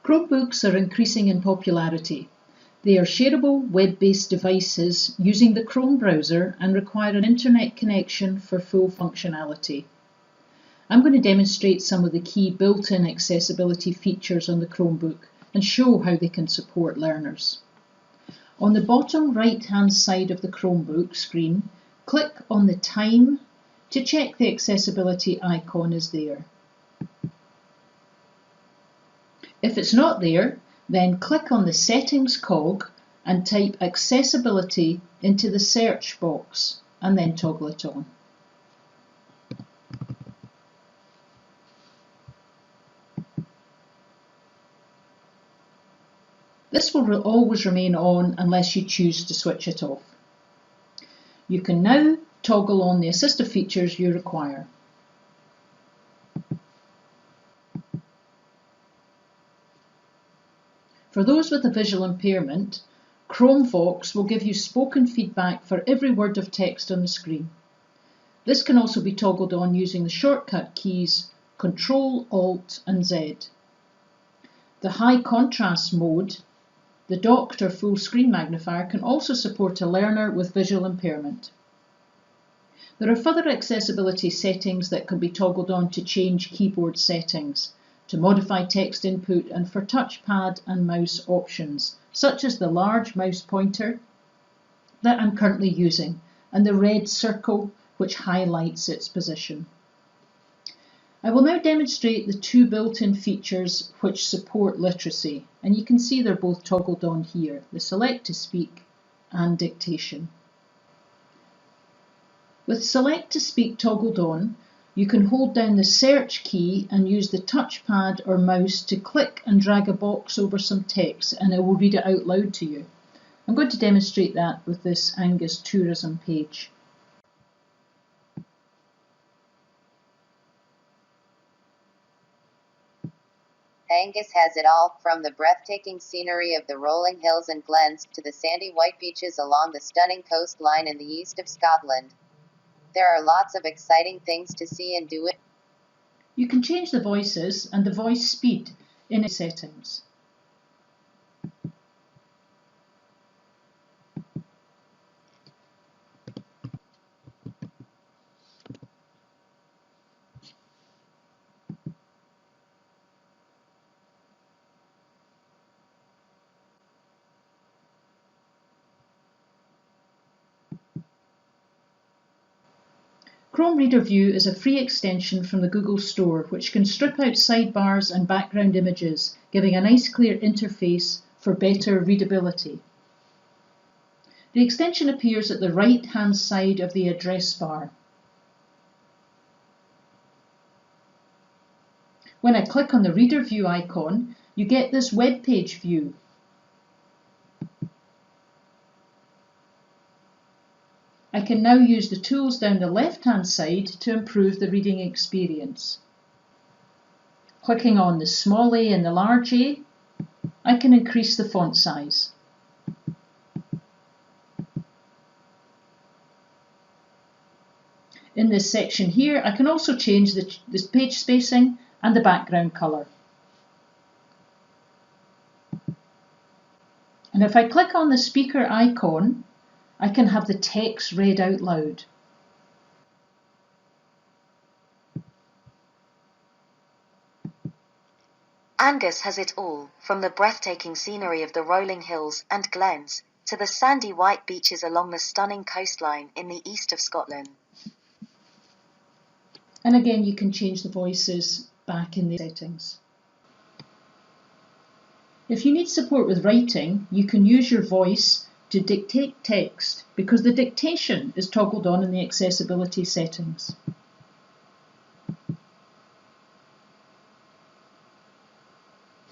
Chromebooks are increasing in popularity. They are shareable web-based devices using the Chrome browser and require an internet connection for full functionality. I'm going to demonstrate some of the key built-in accessibility features on the Chromebook and show how they can support learners. On the bottom right-hand side of the Chromebook screen, click on the time to check the accessibility icon is there. If it's not there, then click on the Settings cog and type Accessibility into the search box and then toggle it on. This will always remain on unless you choose to switch it off. You can now toggle on the assistive features you require. For those with a visual impairment, Chromebook will give you spoken feedback for every word of text on the screen. This can also be toggled on using the shortcut keys Ctrl, Alt and Z. The high contrast mode, the docked or full screen magnifier, can also support a learner with visual impairment. There are further accessibility settings that can be toggled on to change keyboard settings, to modify text input and for touchpad and mouse options, such as the large mouse pointer that I'm currently using and the red circle which highlights its position. I will now demonstrate the two built-in features which support literacy, and you can see they're both toggled on here, the Select to Speak and Dictation. With Select to Speak toggled on, you can hold down the search key and use the touchpad or mouse to click and drag a box over some text and it will read it out loud to you. I'm going to demonstrate that with this Angus tourism page. Angus has it all, from the breathtaking scenery of the rolling hills and glens to the sandy white beaches along the stunning coastline in the east of Scotland. There are lots of exciting things to see and do. You can change the voices and the voice speed in its settings. Chrome Reader View is a free extension from the Google Store which can strip out sidebars and background images, giving a nice clear interface for better readability. The extension appears at the right-hand side of the address bar. When I click on the Reader View icon, you get this web page view. I can now use the tools down the left-hand side to improve the reading experience. Clicking on the small a and the large a, I can increase the font size. In this section here, I can also change the page spacing and the background colour. And if I click on the speaker icon, I can have the text read out loud. Angus has it all, from the breathtaking scenery of the rolling hills and glens to the sandy white beaches along the stunning coastline in the east of Scotland. And again, you can change the voices back in the settings. If you need support with writing, you can use your voice to dictate text because the dictation is toggled on in the accessibility settings.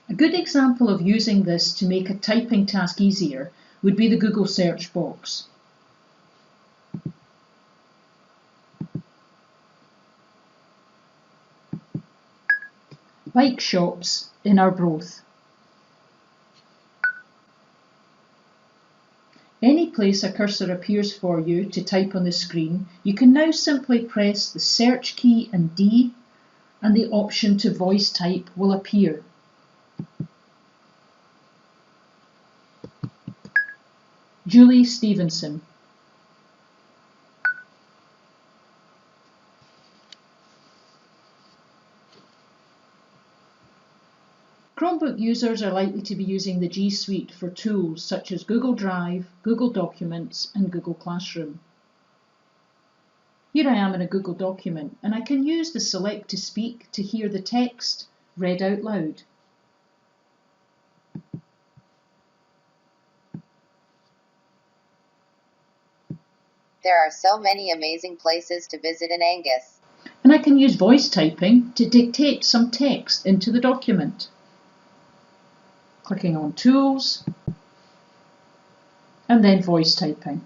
A good example of using this to make a typing task easier would be the Google search box. Bike shops in Arbroath. Any place a cursor appears for you to type on the screen, you can now simply press the search key and D and the option to voice type will appear. Julie Stevenson. Chromebook users are likely to be using the G Suite for tools such as Google Drive, Google Documents, and Google Classroom. Here I am in a Google document, and I can use the Select to Speak to hear the text read out loud. There are so many amazing places to visit in Angus. And I can use voice typing to dictate some text into the document. Clicking on Tools, and then voice typing.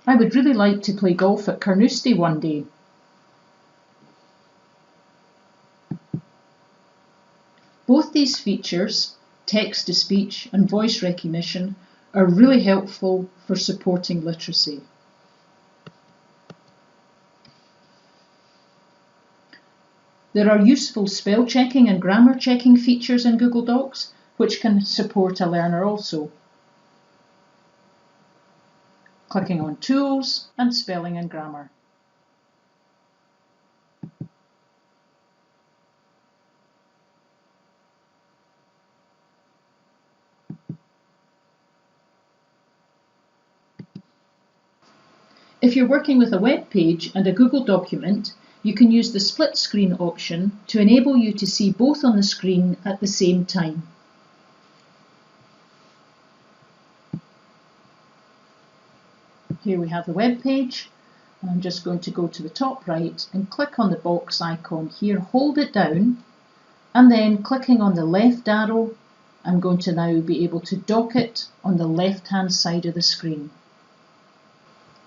I would really like to play golf at Carnoustie one day. Both these features, text-to-speech and voice recognition, are really helpful for supporting literacy. There are useful spell checking and grammar checking features in Google Docs, which can support a learner also. Clicking on Tools and Spelling and Grammar. If you're working with a web page and a Google document, you can use the split screen option to enable you to see both on the screen at the same time. Here we have the web page, and I'm just going to go to the top right and click on the box icon here, hold it down, and then clicking on the left arrow, I'm going to now be able to dock it on the left hand side of the screen.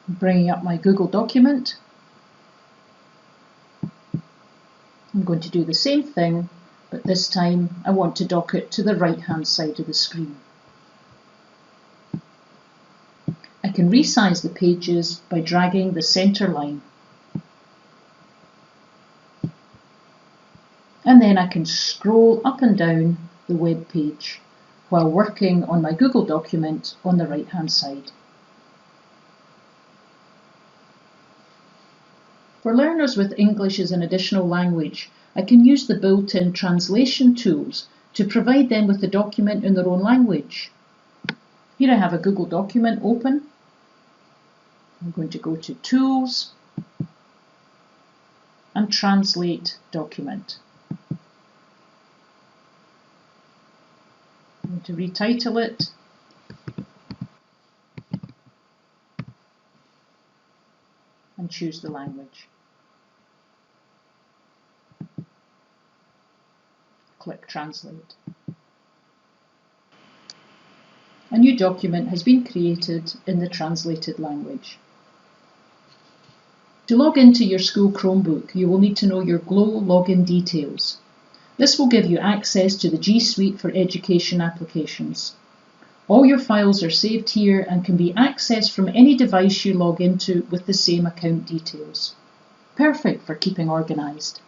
I'm bringing up my Google document. I'm going to do the same thing, but this time I want to dock it to the right hand side of the screen. I can resize the pages by dragging the center line. And then I can scroll up and down the web page while working on my Google document on the right hand side. For learners with English as an additional language, I can use the built-in translation tools to provide them with the document in their own language. Here I have a Google document open. I'm going to go to Tools and Translate Document. I'm going to retitle it. And choose the language. Click Translate. A new document has been created in the translated language. To log into your school Chromebook, you will need to know your Glow login details. This will give you access to the G Suite for education applications. All your files are saved here and can be accessed from any device you log into with the same account details. Perfect for keeping organised.